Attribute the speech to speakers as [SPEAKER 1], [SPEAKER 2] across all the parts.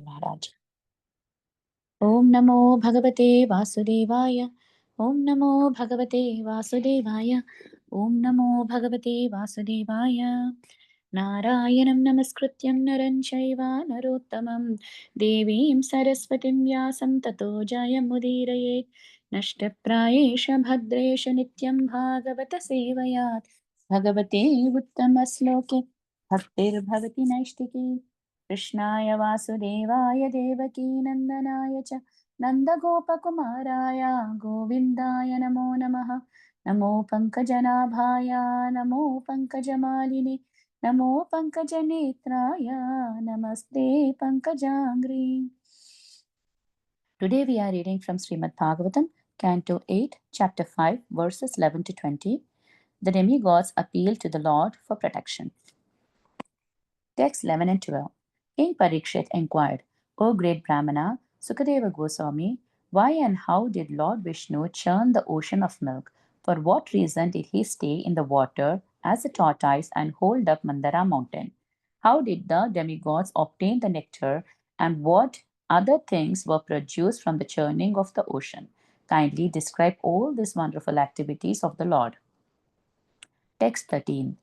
[SPEAKER 1] Maharaj. Om Namo Bhagavate Vasudevaya. Om Namo Bhagavate Vasudevaya. Om Namo Bhagavate Vasudevaya. Narayanam Namaskrityam Naran Chaiva Narottamam Devim Saraswatim Vyasam Tato Jayamudiraye Nashtaprayesha Bhadresha Nityam Bhagavata Sevayat Bhagavate Uttamasloke Bhaktir Bhavati Naishtike Krishnaya Vasudevaya Devaki Nandanaya Cha Nandagopakumaraaya Govindaya Namo Namaha Namo Pankajanabhaya Namo Pankajamalini Namo Pankajanetraya Namaste Pankajangri. Today we are reading from Srimad Bhagavatam, Canto 8, Chapter 5, verses 11 to 20. The demigods appeal to the Lord for protection. Texts 11 and 12. King Parikshit inquired, O great Brahmana, Sukadeva Goswami, why and how did Lord Vishnu churn the ocean of milk? For what reason did he stay in the water as a tortoise and hold up Mandara mountain? How did the demigods obtain the nectar, and what other things were produced from the churning of the ocean? Kindly describe all these wonderful activities of the Lord. Text 13.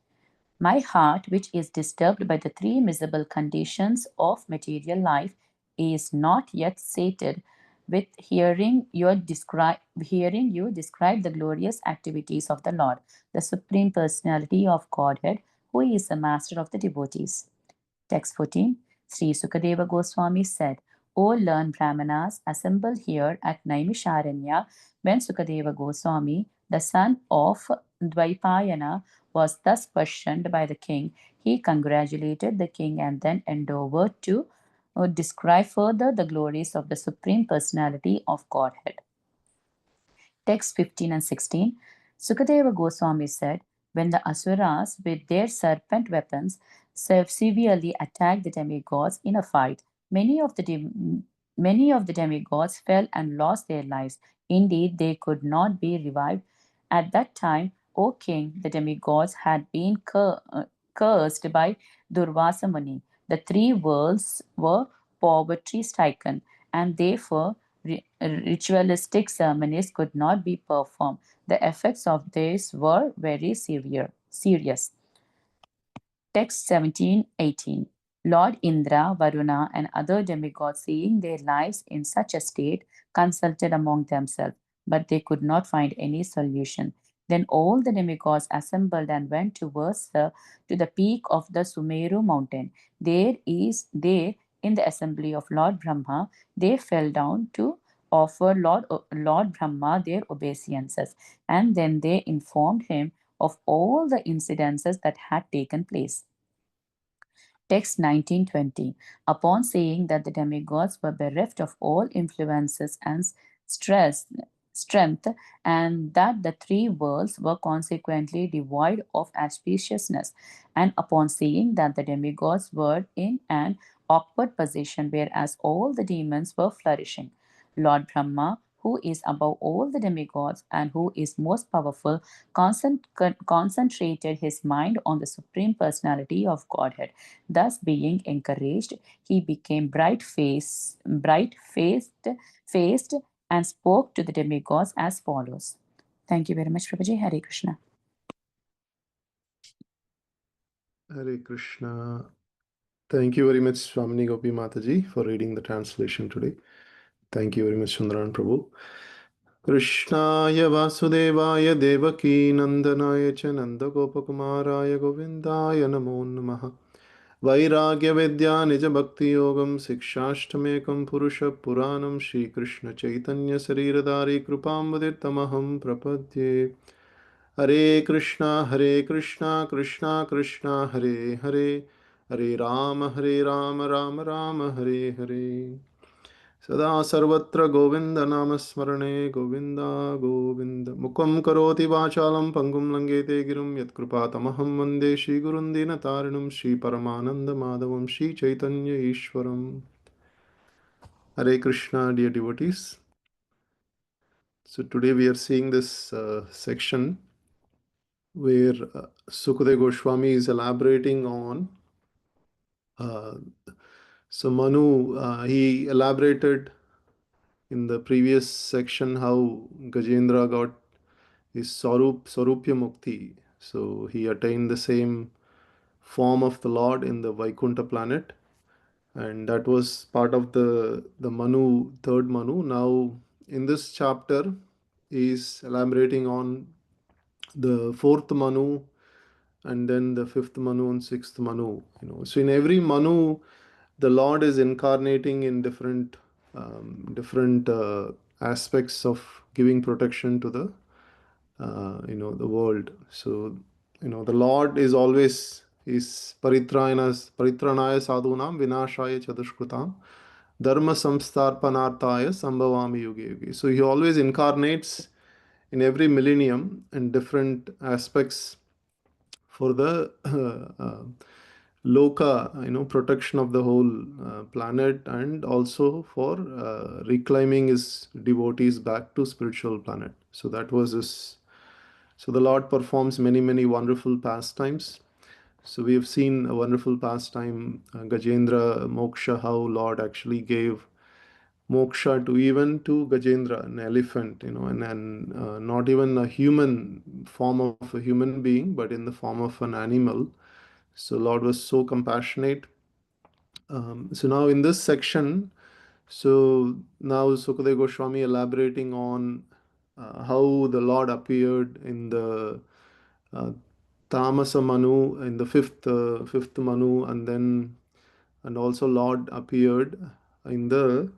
[SPEAKER 1] My heart, which is disturbed by the three miserable conditions of material life, is not yet sated with hearing you describe the glorious activities of the Lord, the Supreme Personality of Godhead, who is the master of the devotees. Text 14. Sri Sukadeva Goswami said, O learned Brahmanas, assemble here at Naimisharanya. When Sukadeva Goswami, the son of Dvaipayana, was thus questioned by the king, he congratulated the king and then endeavored to describe further the glories of the Supreme Personality of Godhead. Text 15 and 16. Sukadeva Goswami said, when the Asuras, with their serpent weapons, severely attacked the demigods in a fight, many of the demigods fell and lost their lives. Indeed, they could not be revived. At that time, O king, the demigods had been cursed by Durvasa Muni. The three worlds were poverty stricken, and therefore ritualistic ceremonies could not be performed. The effects of this were very serious. Text 17-18. Lord Indra, Varuna, and other demigods, seeing their lives in such a state, consulted among themselves, but they could not find any solution. Then all the demigods assembled and went to the peak of the Sumeru mountain. There, in the assembly of Lord Brahma, they fell down to offer Lord Brahma their obeisances, and then they informed him of all the incidences that had taken place. Text 1920. Upon saying that the demigods were bereft of all influences and strength, and that the three worlds were consequently devoid of auspiciousness, and upon saying that the demigods were in an awkward position, whereas all the demons were flourishing, Lord Brahma, who is above all the demigods and who is most powerful, concentrated his mind on the Supreme Personality of Godhead. Thus, being encouraged, he became bright faced, and spoke to the demigods as follows. Thank you very much, Prabhuji. Hare Krishna.
[SPEAKER 2] Hare Krishna. Thank you very much, Swamini Gopi Mataji, for reading the translation today. Thank you very much, Sundaran Prabhu. Krishnaya Vasudevaya Devaki Nandanaya Cha Nandagopakumaraya Govindaya Namo Namaha. Vairagya Vidya Nija Bhakti Yogam Sikshashtamekam Purusha Puranam Shri Krishna Chaitanya Sariradari Krupambadirtamaham Prapadye. Hare Krishna Krishna Krishna Hare Hare Hare Rama Rama Rama Hare Hare. Sada sarvatra Govinda namasmarane Govinda Govinda Mukam karoti vachalam pangum langete girum yat kripatamaham vande Shri Gurun Dinatarinam Shri Paramananda Madhavam Shri Chaitanya Ishwaram. Hare Krishna, dear devotees. So today we are seeing this section where Sukadeva Goswami is elaborating on So Manu, he elaborated in the previous section how Gajendra got his Sarupya Mukti. So he attained the same form of the Lord in the Vaikuntha planet, and that was part of the Manu, third Manu. Now in this chapter, he is elaborating on the fourth Manu, and then the fifth Manu and sixth Manu. So in every Manu, the Lord is incarnating in different aspects of giving protection to the world. So the Lord is always is paritranaya sadhunam vinashaya chadushkrutam dharma samstarpanarthaya sambhavami yuge yuge. So he always incarnates in every millennium in different aspects for the loka, protection of the whole planet, and also for reclaiming his devotees back to spiritual planet. So that was his. So the Lord performs many, many wonderful pastimes. So we have seen a wonderful pastime, Gajendra Moksha, how Lord actually gave moksha to even to Gajendra, an elephant, and not even a human form of a human being, but in the form of an animal. So Lord was so compassionate. So now in this section, so now Sukadeva Goswami elaborating on how the Lord appeared in the uh, Tamasa Manu, in the fifth Manu, and also Lord appeared in the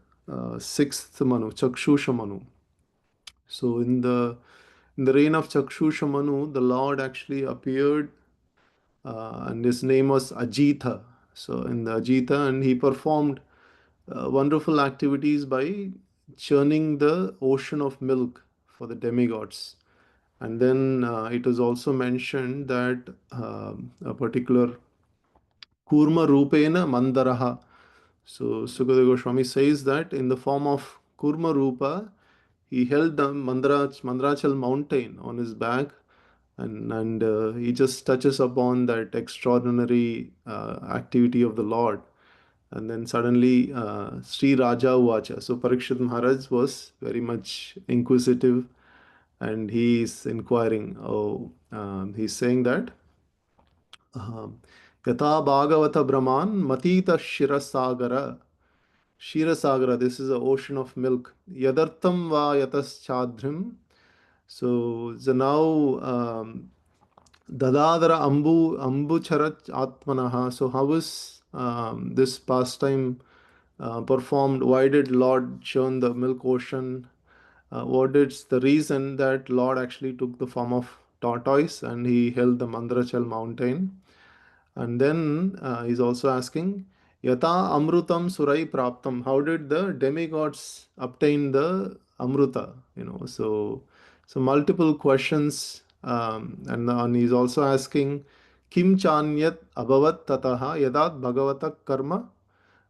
[SPEAKER 2] sixth Manu, Chakshusha Manu. So in the reign of Chakshusha Manu, the Lord actually appeared, and his name was Ajita. So in the Ajita, and he performed wonderful activities by churning the ocean of milk for the demigods. And then it is also mentioned that a particular Kurma Rupena Mandaraha. So Sukadeva Goswami says that in the form of Kurma Rupa, he held the Mandrachal mountain on his back, and he just touches upon that extraordinary activity of the Lord. And then suddenly, Sri Raja Uvacha. So Parikshit Maharaj was very much inquisitive, and he is inquiring. He's saying that Yatha Bhagavata Brahman Matita Shirasagara. Shirasagara, this is the ocean of milk. Yadartam va yatas chadrim. So now Dadadara Ambucharat Atmanaha. So how is this pastime performed? Why did Lord churn the milk ocean? What is the reason that Lord actually took the form of tortoise and he held the Mandrachal mountain? And then he's also asking, Yata Amrutam Surai Praptam. How did the demigods obtain the Amruta? So multiple questions. And he's also asking, Kim Chanyat Abhavat Tataha Yadat Bhagavata Karma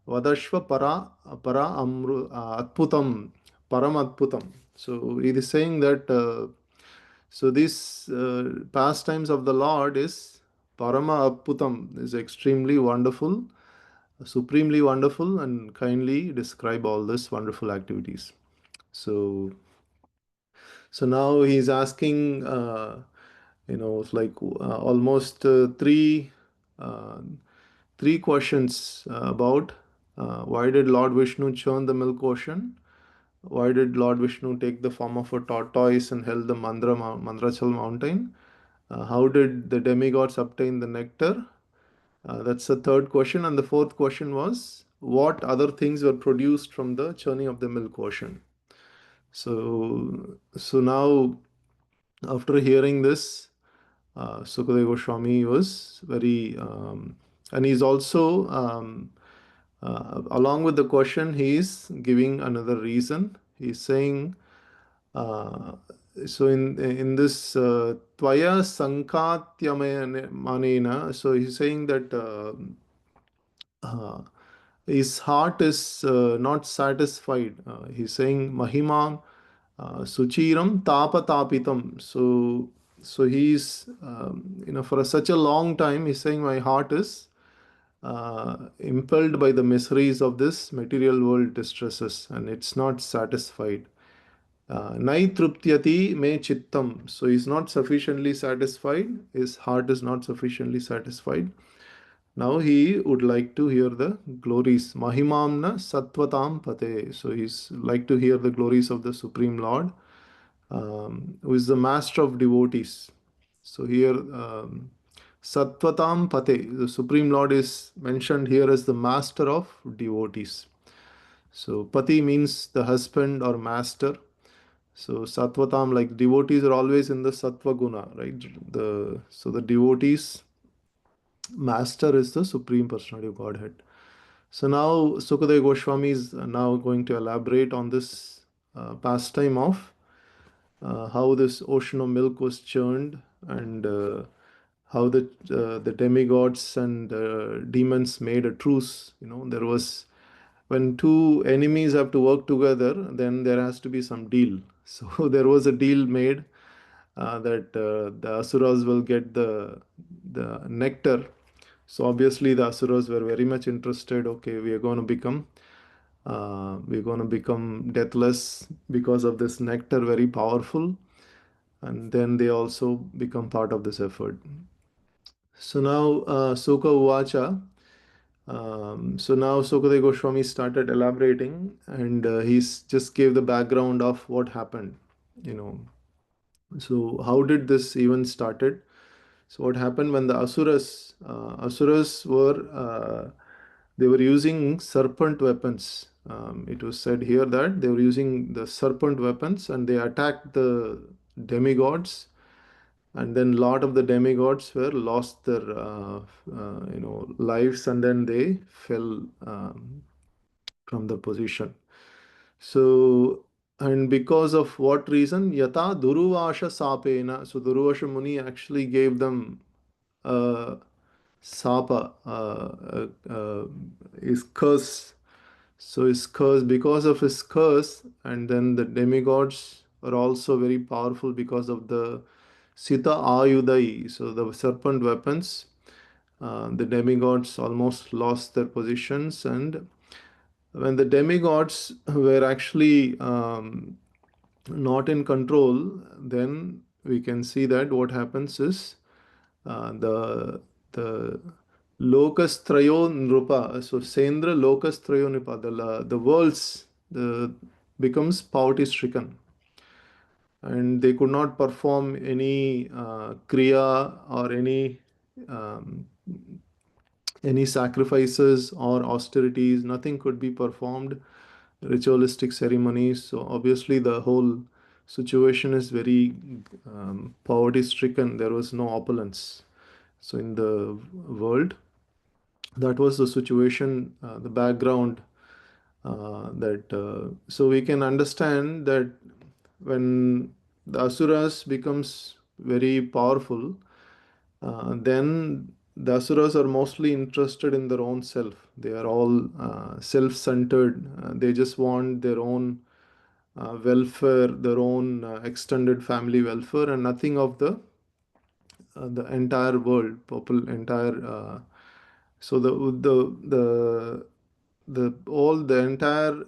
[SPEAKER 2] Vadashva Para Atputam Param Atputam. So he is saying that so these pastimes of the Lord is Parama Apputam, is extremely wonderful, supremely wonderful, and kindly describe all these wonderful activities. So now he's asking, it's like almost uh, three questions about why did Lord Vishnu churn the milk ocean? Why did Lord Vishnu take the form of a tortoise and held the Mandrachal mountain? How did the demigods obtain the nectar? That's the third question. And the fourth question was, what other things were produced from the churning of the milk ocean? So now, after hearing this, Sukadeva Goswami was very, and he's also, along with the question, he is giving another reason. He's saying, uh, so in this Tvaya Sankatyamayanena, so he's saying that uh, his heart is not satisfied. He's saying Mahimam Suchiram Tapa Tapitam. So he's for such a long time he's saying my heart is impelled by the miseries of this material world distresses, and it's not satisfied. Nai truptyati me chittam. So he's not sufficiently satisfied. His heart is not sufficiently satisfied. Now he would like to hear the glories. Mahimamna Sattvatam Pate. So he's like to hear the glories of the Supreme Lord, who is the master of devotees. So here, Sattvatam Pate, the Supreme Lord is mentioned here as the master of devotees. So Pati means the husband or master. So Sattvatam, like devotees are always in the Sattva Guna, right? The devotees master is the Supreme Personality of Godhead. So now Sukadeva Goswami is now going to elaborate on this pastime of how this ocean of milk was churned, and how the demigods and demons made a truce. There was, when two enemies have to work together, then there has to be some deal. So there was a deal made that the asuras will get the nectar. So obviously the asuras were very much interested. Okay, we're going to become deathless because of this nectar, very powerful, and then they also become part of this effort. So now Suka Uvacha. So now Sukadeva Goswami started elaborating, and he's just gave the background of what happened. You know, so how did this even started? So what happened when the asuras were they were using serpent weapons. It was said here that they were using the serpent weapons, and they attacked the demigods, and then lot of the demigods were lost their lives, and then they fell from the position. So, and because of what reason? Yata Duruvasha Sapena. So Duruvasha Muni actually gave them sapa, his curse. So his curse, because of his curse, and then the demigods are also very powerful because of the Sita Ayudai, so the serpent weapons. The demigods almost lost their positions, and when the demigods were actually not in control, then we can see that what happens is the Lokastrayo Nrupa, so Sendra Lokastrayo Nrupa, the worlds becomes poverty stricken, and they could not perform any kriya or um, any sacrifices or austerities. Nothing could be performed, ritualistic ceremonies. So obviously the whole situation is very poverty stricken. There was no opulence. So in the world, that was the situation, the background, so we can understand that when the asuras becomes very powerful, then the asuras are mostly interested in their own self. They are all self-centered. They just want their own welfare, their own extended family welfare, and nothing of the entire world, people, entire. So the entire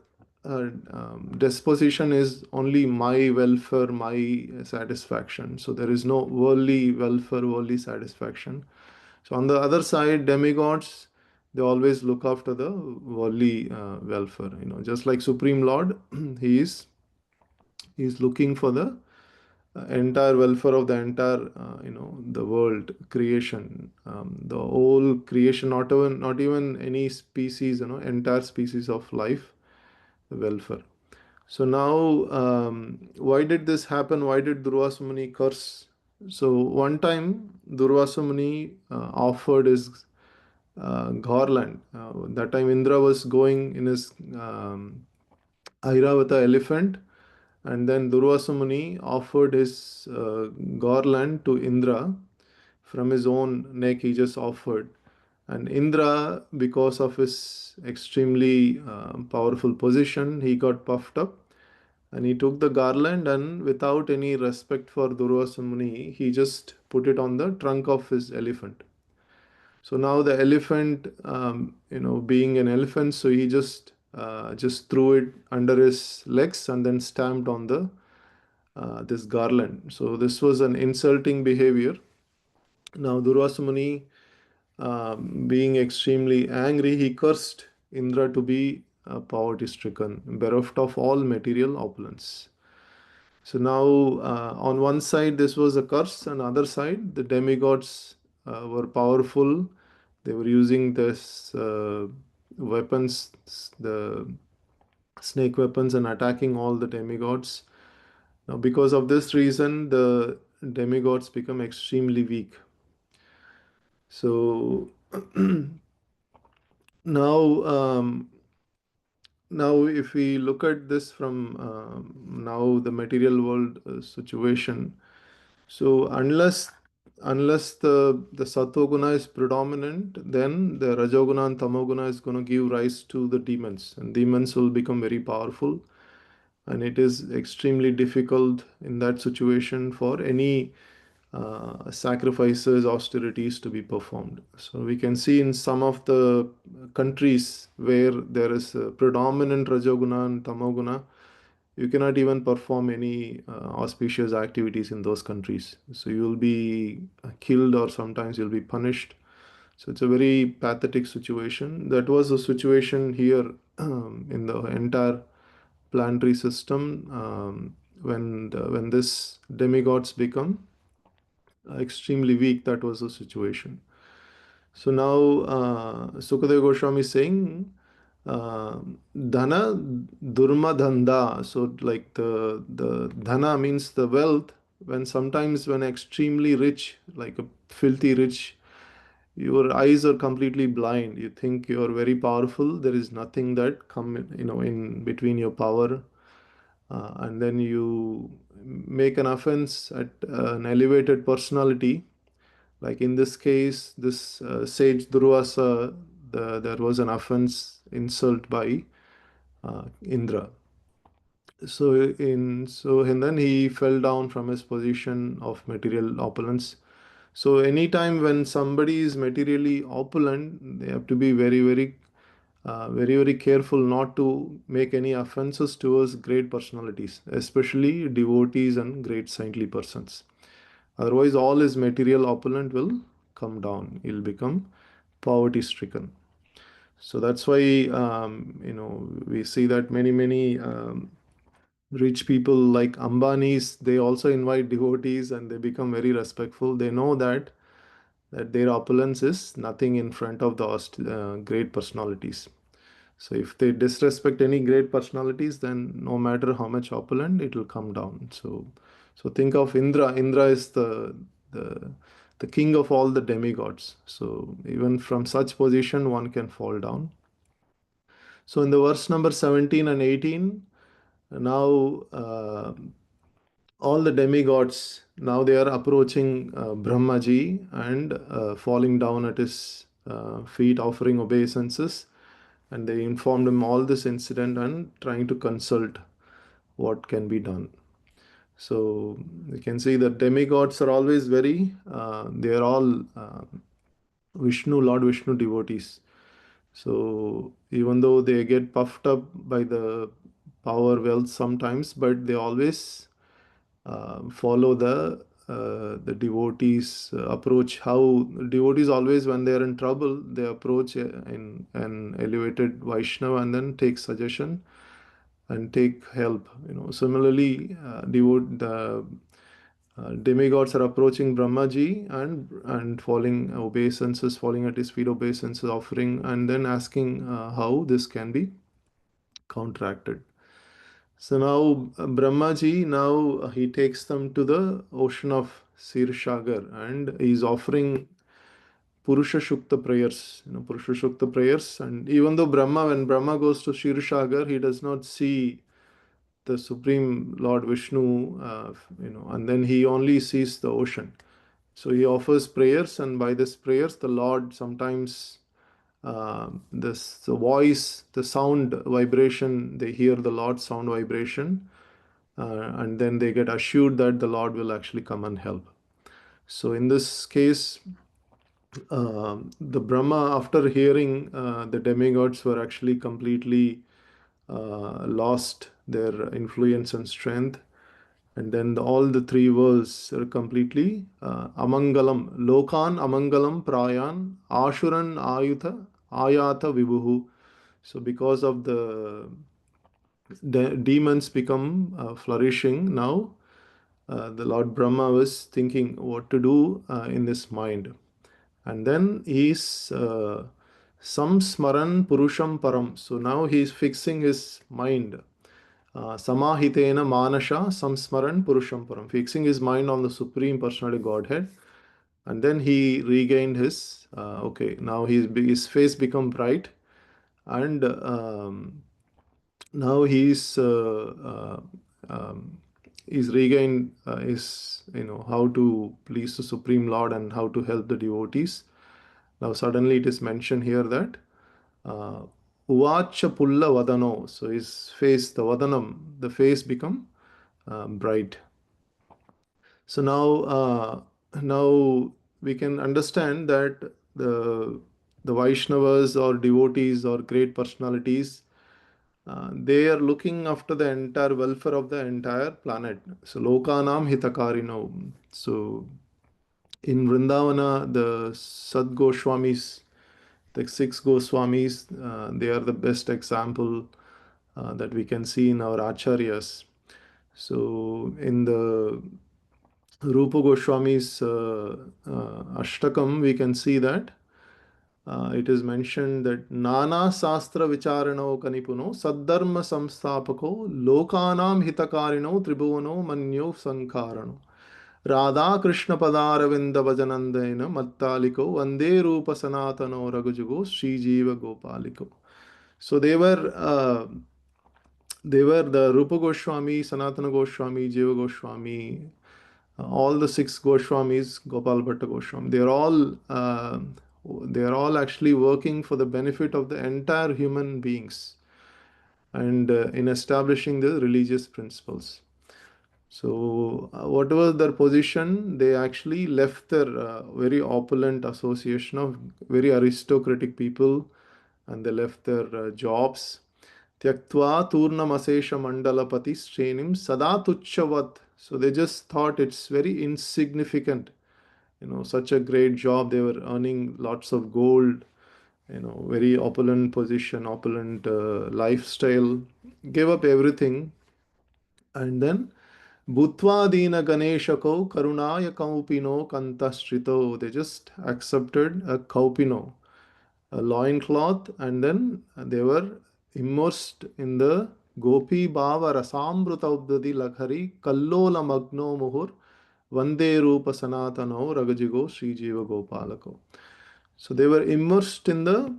[SPEAKER 2] disposition is only my welfare, my satisfaction. So there is no worldly welfare, worldly satisfaction. So on the other side, demigods, they always look after the worldly welfare. Just like Supreme Lord, he is looking for the entire welfare of the entire the world creation, the whole creation, not even any species, entire species of life, the welfare. So now, why did this happen? Why did Durvasa Muni curse? So one time Durvasa Muni offered his garland. That time Indra was going in his Airavata elephant, and then Durvasa Muni offered his garland to Indra. From his own neck, he just offered. And Indra, because of his extremely powerful position, he got puffed up, and he took the garland, and without any respect for Durvasa Muni, he just put it on the trunk of his elephant. So now the elephant, being an elephant, so he just threw it under his legs and then stamped on the this garland. So this was an insulting behavior. Now Durvasa Muni, being extremely angry, he cursed Indra to be poverty-stricken, bereft of all material opulence. So now, on one side, this was a curse, and other side, the demigods were powerful. They were using this weapons, the snake weapons, and attacking all the demigods. Now, because of this reason, the demigods become extremely weak. So now, now if we look at this from now the material world situation, so unless the satoguna is predominant, then the rajoguna and tamoguna is going to give rise to the demons, and demons will become very powerful. And it is extremely difficult in that situation for any sacrifices, austerities to be performed. So we can see in some of the countries where there is a predominant rajoguna and tamoguna, you cannot even perform any auspicious activities in those countries. So you will be killed or sometimes you'll be punished. So it's a very pathetic situation. That was the situation here in the entire planetary system when this demigods become extremely weak. That was the situation. So now Sukadeva Goswami is saying dhana durma dhanda. So like the dhana means the wealth. When sometimes when extremely rich, like a filthy rich, your eyes are completely blind. You think you are very powerful. There is nothing that come in between your power, and then you make an offense at an elevated personality. Like in this case, this sage Durvasa, there was an offense, insult by Indra. And then he fell down from his position of material opulence. So anytime when somebody is materially opulent, they have to be very careful not to make any offenses towards great personalities, especially devotees and great saintly persons. Otherwise, all his material opulent will come down. He'll become poverty stricken. So that's why we see that many rich people like Ambanis, they also invite devotees and they become very respectful. They know that their opulence is nothing in front of the great personalities. So if they disrespect any great personalities, then no matter how much opulent, it will come down. So think of Indra. Indra is the the king of all the demigods. So even from such position, one can fall down. So in the verse number 17 and 18, now all the demigods now they are approaching Brahmaji and falling down at his feet, offering obeisances, and they informed him all this incident and trying to consult what can be done. So you can see that demigods are always they are all Lord Vishnu devotees. So even though they get puffed up by the power, wealth sometimes, but they always follow the devotees approach. How devotees always, when they are in trouble, they approach in an elevated Vaishnava and then take suggestion and take help. Similarly, the demigods are approaching Brahmaji and falling obeisances, falling at his feet obeisances, offering, and then asking how this can be counteracted. So now Brahmaji, now he takes them to the ocean of Sirshagar and he's offering Purusha Shukta prayers, Purusha Shukta prayers. And even though when Brahma goes to Sirshagar, he does not see the Supreme Lord Vishnu, and then he only sees the ocean. So he offers prayers, and by this prayers, the Lord sometimes the voice, the sound vibration, they hear the Lord's sound vibration, and then they get assured that the Lord will actually come and help. So in this case, the Brahma, after hearing the demigods were actually completely lost their influence and strength, and then all the three worlds are completely amangalam, lokan amangalam prayan, ashuran ayuta ayata vibhuhu. So because of the demons become flourishing now, the Lord Brahma was thinking what to do in this mind. And then he's samsmaran purusham param. So now he's fixing his mind. Samahitena manasha samsmaran purusham param. Fixing his mind on the Supreme Personality Godhead. And then he regained his, okay, now his face become bright. And now he's regained his, how to please the Supreme Lord and how to help the devotees. Now suddenly it is mentioned here that uh, Uvacha Pulla Vadano. So his face, the Vadanam, the face become bright. So now we can understand that the Vaishnavas or devotees or great personalities, they are looking after the entire welfare of the entire planet. So Lokanam Hitakarino. So in Vrindavana, the Sad Goswamis, the six Goswamis, they are the best example that we can see in our acharyas. So in the Rupa Goswami's Ashtakam, we can see that it is mentioned that Nana Sastra Vicharano Kanipuno Saddharma Samstapako Lokanam Hitakarino Tribhuvano Manyo Sankarano Radha Krishna Padaravinda Vajanandena Mattaliko Vande Rupa Sanatano Raghujugo Sri Jiva Gopaliko. So they were the Rupa Goswami, Sanatana Goswami, Jiva Goswami, all the six Goswamis, Gopal Bhatta Goswami. They are all actually working for the benefit of the entire human beings and in establishing the religious principles. So, whatever their position, they actually left their very opulent association of very aristocratic people, and they left their jobs. Tyaktva Turnamasesha Mandalapati Srenim Sada Tuchchavat. So they just thought it's very insignificant. Such a great job. They were earning lots of gold, very opulent position, opulent lifestyle. Gave up everything, and then Bhutva Ganeshako Karunaya Kaupino Kantastrito. They just accepted a Kaupino, a loincloth, and then they were immersed in the Gopi Bhava Rasamrutaudadi Lakhari Kallola Magno Muhur Vande Rupa Sanatano Ragajigo Sri Jiva Gopalako. So they were immersed in the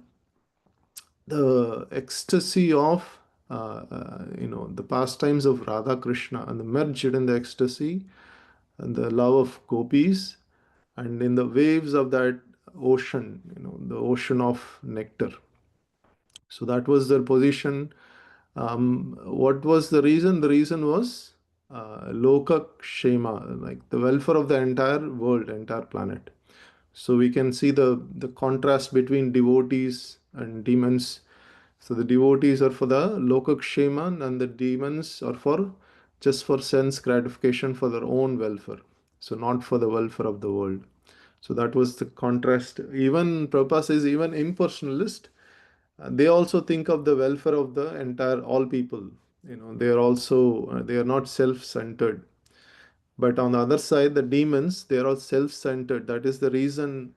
[SPEAKER 2] ecstasy of the pastimes of Radha Krishna, and merged in the ecstasy and the love of gopis, and in the waves of that ocean, the ocean of nectar. So that was their position. What was the reason? The reason was Loka Shema, like the welfare of the entire world, entire planet. So we can see the contrast between devotees and demons. So the devotees are for the Lokakshema, and the demons are for just for sense gratification for their own welfare. So not for the welfare of the world. So that was the contrast. Even Prabhupada says, even impersonalist, they also think of the welfare of the entire all people. They are also they are not self-centered. But on the other side, the demons, they are all self-centered. That is the reason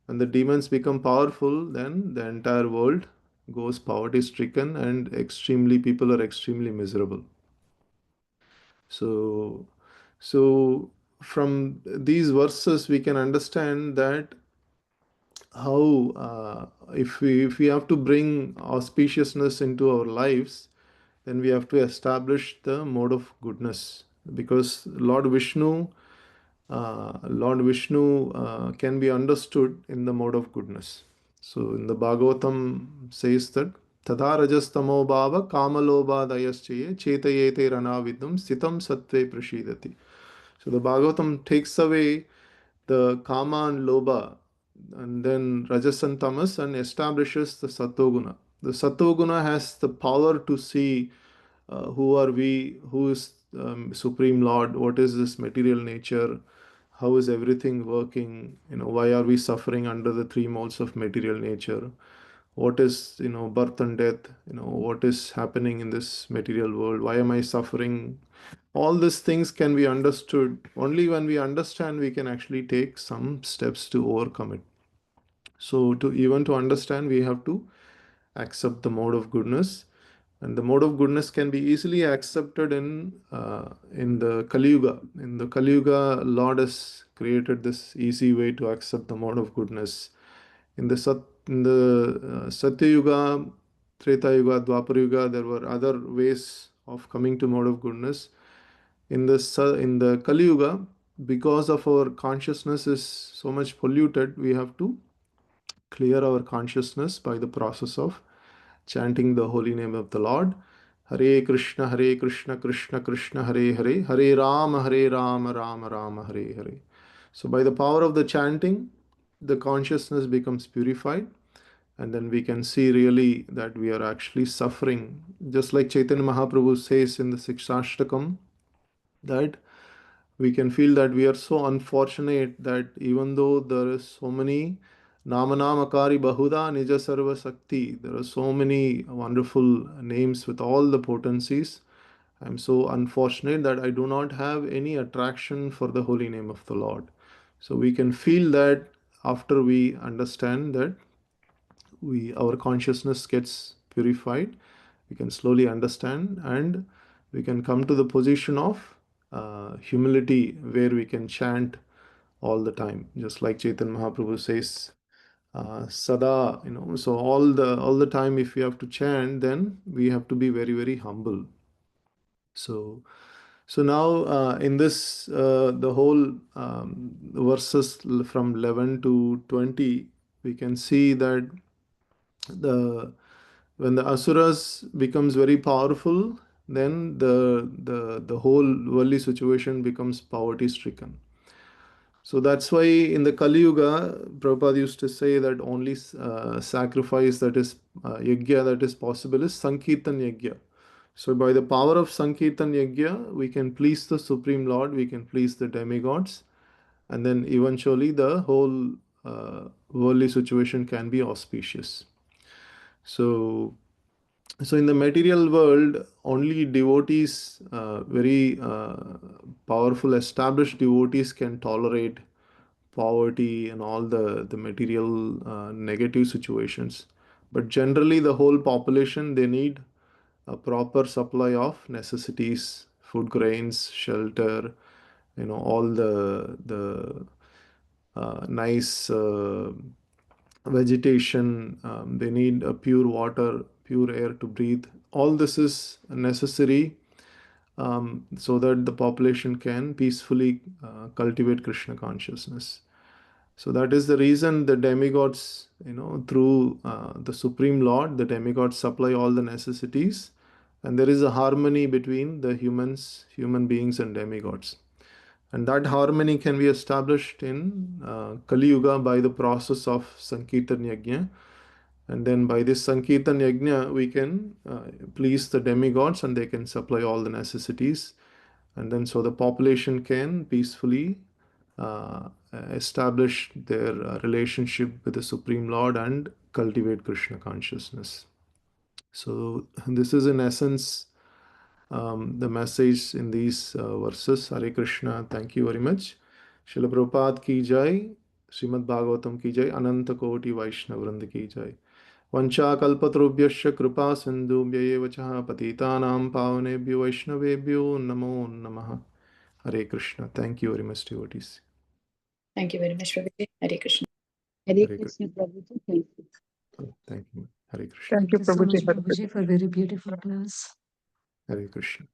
[SPEAKER 2] when the demons become powerful, then the entire world goes poverty stricken, and extremely people are extremely miserable. So from these verses we can understand that how if we have to bring auspiciousness into our lives, then we have to establish the mode of goodness, because Lord Vishnu can be understood in the mode of goodness. So in the Bhagavatam says that Tada rajastamo bhava kamalobhadayaschaye chetayete ranavidam sitam sattve prashidati. So the Bhagavatam takes away the kama and lobha, and then Rajas and Tamas, and establishes the Satoguna. The Satoguna has the power to see who are we, who is Supreme Lord, what is this material nature, how is everything working, why are we suffering under the three modes of material nature, what is birth and death, what is happening in this material world, why am I suffering. All these things can be understood. Only when we understand, we can actually take some steps to overcome it. So to understand, we have to accept the mode of goodness, and the mode of goodness can be easily accepted in the Kali Yuga. In the Kali Yuga, Lord has created this easy way to accept the mode of goodness. In the Satya Yuga, Treta Yuga, Dwapar Yuga, there were other ways of coming to mode of goodness. In the Kali Yuga, because of our consciousness is so much polluted, we have to clear our consciousness by the process of chanting the holy name of the Lord. Hare Krishna, Krishna Krishna, Hare Hare, Hare Rama, Rama Rama, Hare Hare. So by the power of the chanting, the consciousness becomes purified, and then we can see really that we are actually suffering. Just like Chaitanya Mahaprabhu says in the Sikshashtakam, that we can feel that we are so unfortunate that even though there is so many Namanamakari Bahuda Nija Sarva Sakti, there are so many wonderful names with all the potencies. I'm so unfortunate that I do not have any attraction for the holy name of the Lord. So we can feel that after we understand that our consciousness gets purified, we can slowly understand, and we can come to the position of humility, where we can chant all the time, just like Chaitanya Mahaprabhu says, sada, so all the time, if we have to chant, then we have to be very, very humble. So now, in this, the whole verses from 11 to 20, we can see that the when the asuras becomes very powerful, then the whole worldly situation becomes poverty stricken. So that's why in the Kali Yuga, Prabhupada used to say that only sacrifice that is yajna that is possible is Sankirtan yajna. So by the power of Sankirtan yajna, we can please the Supreme Lord, we can please the demigods, and then eventually the whole worldly situation can be auspicious. So in the material world, only devotees, very powerful, established devotees, can tolerate poverty and all the material negative situations. But generally, the whole population, they need a proper supply of necessities, food, grains, shelter, all the nice vegetation. They need a pure water, pure air to breathe. All this is necessary, so that the population can peacefully cultivate Krishna consciousness. So that is the reason the demigods, through the Supreme Lord, the demigods supply all the necessities, and there is a harmony between the human beings, and demigods. And that harmony can be established in Kali Yuga by the process of Sankirtan Yajna. And then by this Sankirtan Yajna, we can please the demigods, and they can supply all the necessities. And then so the population can peacefully establish their relationship with the Supreme Lord and cultivate Krishna consciousness. So this is in essence the message in these verses. Hare Krishna. Thank you very much. Srila Prabhupada ki jai, Srimad Bhagavatam ki jai, Ananta Koti Vaishnav Vranda ki jai. Vancha kalpatrubhyasya kripa sindhubhya eva cha patitanam pavanebhyo vaishnavebhyo namo namaha. Hare Krishna. Thank you very much, devotees.
[SPEAKER 1] Thank you very much, Prabhuji. Hare Krishna. Hare
[SPEAKER 2] Hare
[SPEAKER 1] Krishna,
[SPEAKER 2] Krishna.
[SPEAKER 1] Prabhuji. Thank you.
[SPEAKER 2] Thank you. Hare Krishna.
[SPEAKER 3] Thank you so much, Prabhuji, for very beautiful class.
[SPEAKER 2] Hare Krishna.